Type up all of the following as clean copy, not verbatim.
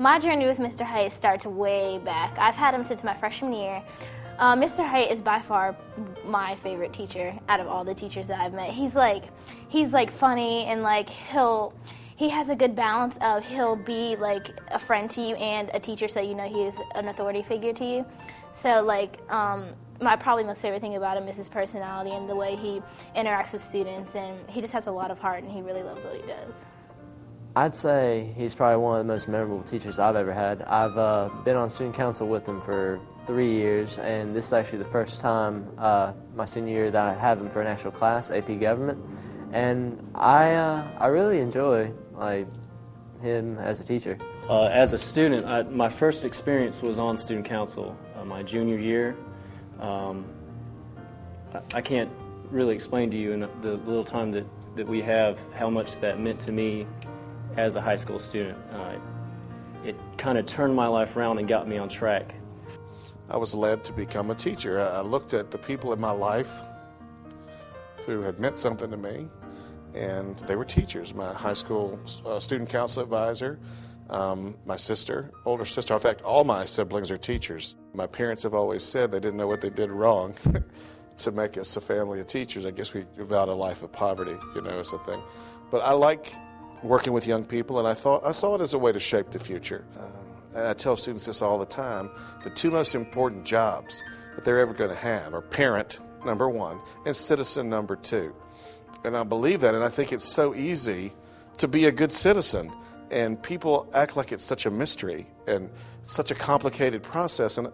My journey with Mr. Hight starts way back. I've had him since my freshman year. Mr. Hight is by far my favorite teacher out of all the teachers that I've met. He's like funny, and like he has a good balance of he'll be like a friend to you and a teacher, so you know he is an authority figure to you. So like my probably most favorite thing about him is his personality and the way he interacts with students, and he just has a lot of heart and he really loves what he does. I'd say he's probably one of the most memorable teachers I've ever had. I've been on student council with him for 3 years, and this is actually the first time my senior year that I have him for an actual class, AP Government, and I really enjoy him as a teacher. As a student, my first experience was on student council my junior year. I can't really explain to you in the little time that we have how much that meant to me as a high school student. It kind of turned my life around and got me on track. I was led to become a teacher. I looked at the people in my life who had meant something to me, and they were teachers. My high school student council advisor, my sister, older sister. In fact, all my siblings are teachers. My parents have always said they didn't know what they did wrong to make us a family of teachers. I guess we vowed a life of poverty, is the thing. But I like working with young people, and I saw it as a way to shape the future. And I tell students this all the time. The two most important jobs that they're ever going to have are parent, number one, and citizen, number two. And I believe that, and I think it's so easy to be a good citizen. And people act like it's such a mystery and such a complicated process. And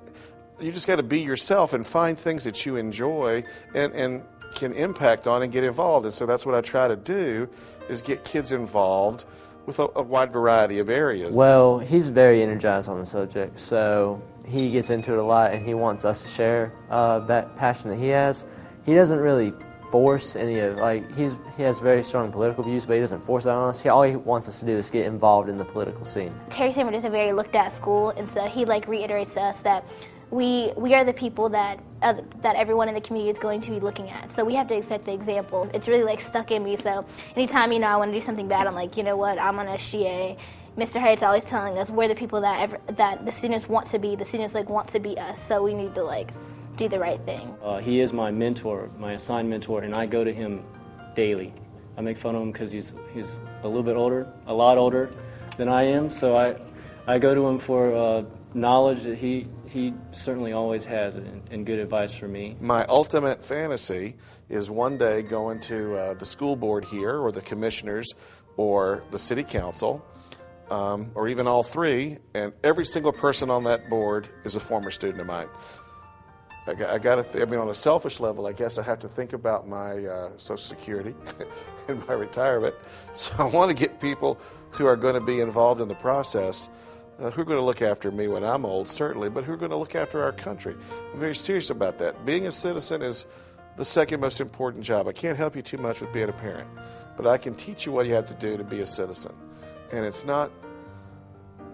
you just got to be yourself and find things that you enjoy and can impact on and get involved. And so that's what I try to do, is get kids involved with a wide variety of areas. Well, he's very energized on the subject, so he gets into it a lot, and he wants us to share that passion that he has. He doesn't really force any of, he has very strong political views, but he doesn't force that on us. All he wants us to do is get involved in the political scene. Terry Sanford is a very looked at school, and so he reiterates to us that we are the people that everyone in the community is going to be looking at. So we have to set the example. It's really stuck in me. So anytime I want to do something bad, I'm like, you know what? I'm on SGA. Mr. Hight's always telling us we're the people that the students want to be. The students want to be us. So we need to do the right thing. He is my mentor, my assigned mentor, and I go to him daily. I make fun of him because he's a little bit older, a lot older than I am. So I go to him for knowledge that he certainly always has, and good advice for me. My ultimate fantasy is one day going to the school board here, or the commissioners, or the city council, or even all three, and every single person on that board is a former student of mine. On a selfish level, I guess I have to think about my Social Security and my retirement. So I want to get people who are going to be involved in the process, who are going to look after me when I'm old, certainly, but who are going to look after our country. I'm very serious about that. Being a citizen is the second most important job. I can't help you too much with being a parent, but I can teach you what you have to do to be a citizen. And it's not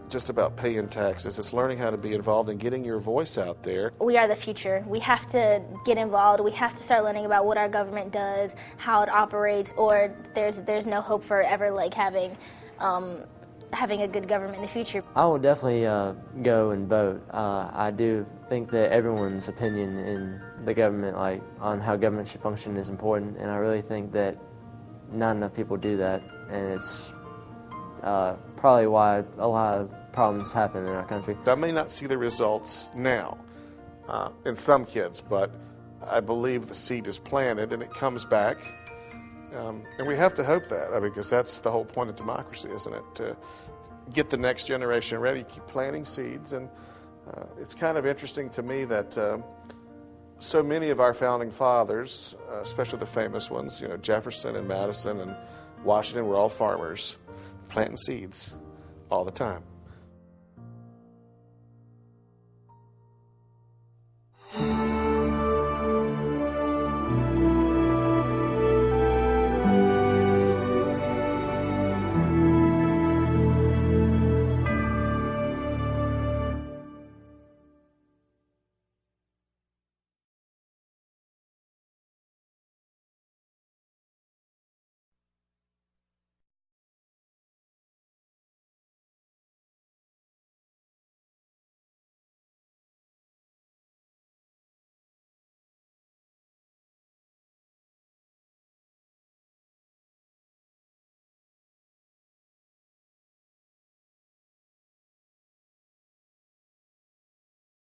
just about paying taxes. It's learning how to be involved and getting your voice out there. We are the future. We have to get involved. We have to start learning about what our government does, how it operates, or there's no hope for ever having a good government in the future. I will definitely go and vote. I do think that everyone's opinion in the government, on how government should function, is important, and I really think that not enough people do that, and it's probably why a lot of problems happen in our country. I may not see the results now in some kids, but I believe the seed is planted and it comes back. And we have to hope that, because that's the whole point of democracy, isn't it? To get the next generation ready, keep planting seeds. And it's kind of interesting to me that so many of our founding fathers, especially the famous ones, Jefferson and Madison and Washington, were all farmers, planting seeds all the time.